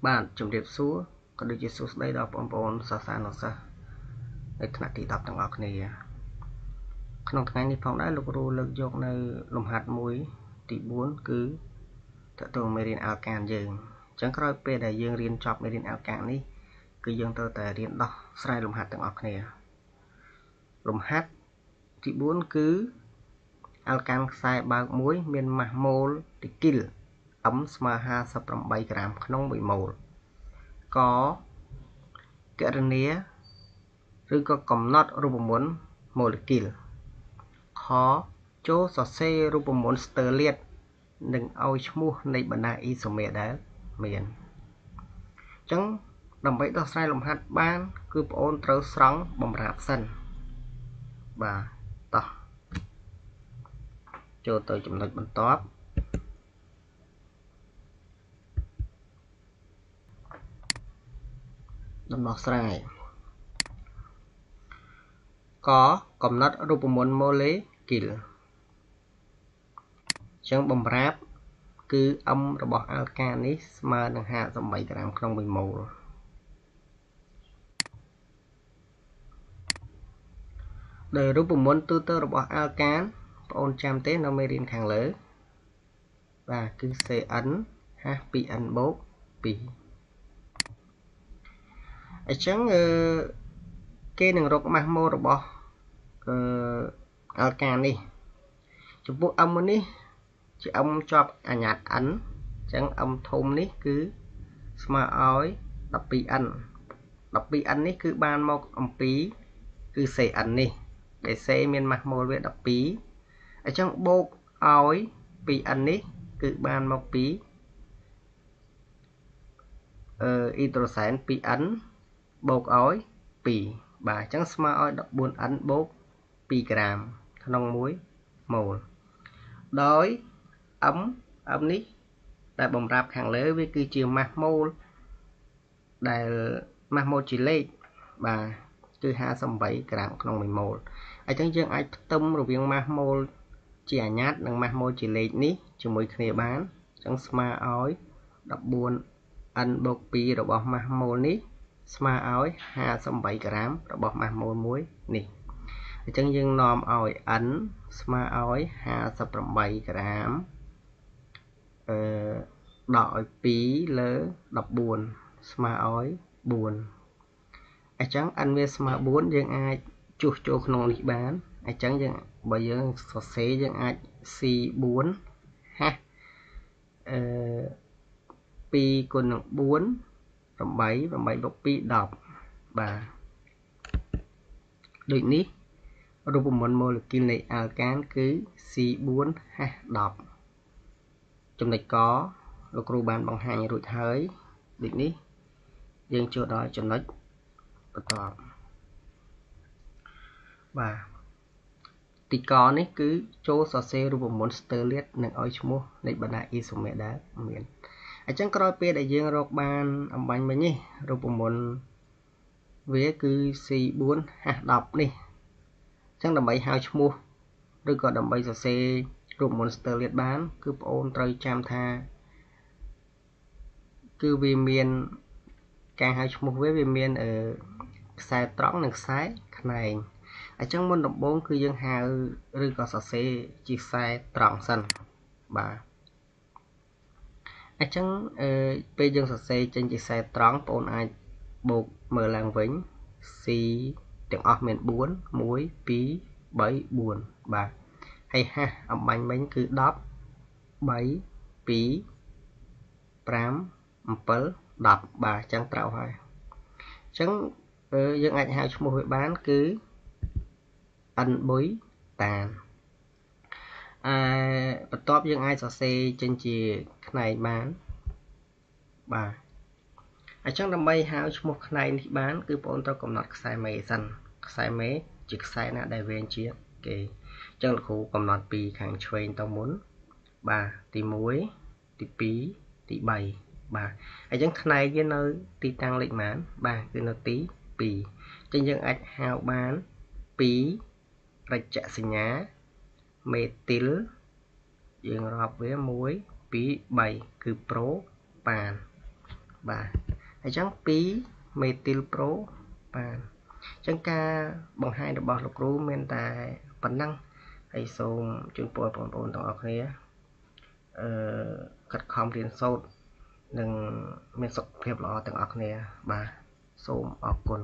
បាទជំរាបសួរក៏ដូចជាសួស្តីដល់បងប្អូនសិស្សានុសិស្សនៅថ្នាក់ទី10ទាំងអស់គ្នាក្នុងថ្ងៃនេះផងដែរលោកគ្រូលើកយកនៅលំហាត់មួយទី4គឺតើតើមេរៀនអាល់កានយើងអញ្ចឹងក្រោយពេលដែលយើងរៀនចប់មេរៀនអាល់កាននេះគឺយើងត្រូវតែរៀនដោះស្រាយលំហាត់ទាំងអស់គ្នាលំហាត់ទី4គឺអាល់កានខ្សែបើកមួយមានម៉ាស់ម៉ូលទីគីល M ស្មើ58ក្រាមក្នុង1ម៉ូលកគណនាឬក៏កំណត់រូបមន្តម៉ូលេគុលខចូលសរសេររូបមន្តស្ទើរលាតនិងឲ្យឈ្មោះនៃបណ្ដាអ៊ីសូមេដែលមានអញ្ចឹងដើម្បីដោះស្រាយលំហាត់បានគឺបងអូនត្រូវស្រង់បំរាបសិនបាទតោះចូលទៅចំណុចបន្ទាប់ដំណោះស្រាយកកំណត់រូបមន្តម៉ូលេគុលអញ្ចឹងបំរាបគឺ M របស់អាល់កាននេះស្មើនឹង58ក្រាមក្នុង1ម៉ូលដោយរូបមន្តទូទៅរបស់អាល់កានបងអូនចាំទេនៅមេរៀនខាងលើបាទគឺ Cn ហះ 2n បូក 2អញ្ចឹងគេនឹងរកម៉ាស់ម៉ូលរបស់អាល់កាននេះចំពោះ M នេះជា M ជាប់អញ្ញាត n អញ្ចឹង M ធំនេះគឺស្មើឲ្យ 12n 12n នេះគឺបានមកអំពីគឺ Cn នេះដែល C មានម៉ាស់ម៉ូលវា12អញ្ចឹងបូកឲ្យ 2n នេះគឺបានមកពីអ៊ីដ្រូសែន 2n បូកឲ្យ 2បាទអញ្ចឹងស្មើឲ្យ 14n បូក 2ក្រាមក្នុង1ម៉ូលដោយ M នេះដែលបំរាប់ខាងលើវាគឺជាម៉ាស់ម៉ូលដែលម៉ាស់ម៉ូលជាលេខបាទគឺ58ក្រាមក្នុង1ម៉ូលអញ្ចឹងយើងអាចផ្ទឹមរវាងម៉ាស់ម៉ូលជាអញ្ញាតនិងម៉ាស់ម៉ូលជាលេខនេះជាមួយគ្នាបានអញ្ចឹងស្មើឲ្យ 14n បូក 2របស់ម៉ាស់ម៉ូលនេះស្មើឲ្យ58ក្រាមរបស់ម៉ាស់ម៉ូលមួយនេះអញ្ចឹងយើងនាំឲ្យ n ស្មើឲ្យ58ក្រាមដកឲ្យ2លើ14ស្មើឲ្យ4អញ្ចឹង n វាស្មើ4យើងអាចជួសចូលក្នុងនេះបានអញ្ចឹងយើងបើយើងសរសេរយើងអាច C4 ហះ2គុណនឹង4 8 8បូក2 10បាទដូចនេះរូបមន្តម៉ូលេគុលនៃអាល់កានគឺ C4 ហះ10ចំណុចកលោកគ្រូបានបង្ហាញរួចហើយដូចនេះយើងចូលដល់ចំណុចបន្ទាប់បាទទីកនេះគឺចូលសរសេររូបមន្តស្ទើរលាតនិងឲ្យឈ្មោះនៃបណ្ដាអ៊ីសូមេដែលមានអញ្ចឹងក្រោយពេលដែលយើងរកបានអំបញ្ញមិញនេះរូបមន្តវាគឺ C4 ហះ10នេះអញ្ចឹងដើម្បីហៅឈ្មោះឬក៏ដើម្បីសរសេររូបមន្តស្ទើរលាតបានគឺបងអូនត្រូវចាំថាគឺវាមានការហៅឈ្មោះវាមានខ្សែត្រង់និងខ្សែខ្នែងអញ្ចឹងមុនដំបូងគឺយើងហៅឬក៏សរសេរជាខ្សែត្រង់សិនបាទអញ្ចឹងពេលយើងសរសេរចេញជាខ្សែត្រង់បងអូនអាចបូកមើលឡើងវិញ C ទាំងអស់មាន4 1 2 3 4បាទហើយហះអំបញ្ញមិញគឺ10 3 2 5 7 10បាទអញ្ចឹងត្រូវហើយអញ្ចឹងយើងអាចហៅឈ្មោះវាបានគឺ n បុយតានបន្ទាប់យើងអាចសរសេរចេញជាផ្នែកបានបាទអញ្ចឹងដើម្បីហៅឈ្មោះផ្នែកនេះបានគឺបងប្អូនត្រូវកំណត់ខ្សែមេសិនខ្សែមេជាខ្សែណាដែលវែងជាងគេអញ្ចឹងលោកគ្រូកំណត់ពីខាងឆ្វេងទៅមុនបាទទី1ទី2ទី3បាទអញ្ចឹងផ្នែកវានៅទីតាំងលេខប៉ុន្មានបាទគឺនៅទី2អញ្ចឹងយើងអាចហៅបាន2រចសញ្ញាមេទីលយើងរាប់វា1 2 3គឺប្រូប៉ាន បាទអញ្ចឹង2 Methyl Pro បាទអញ្ចឹងការបង្ហាញរបស់លោកគ្រូមានតែប៉ុណ្ណឹងហើយសូមជូនពរបងប្អូនទាំងអស់គ្នាខិតខំរៀនសូត្រនិងមានសុខភាពល្អទាំងអស់គ្នាបាទសូមអរគុណ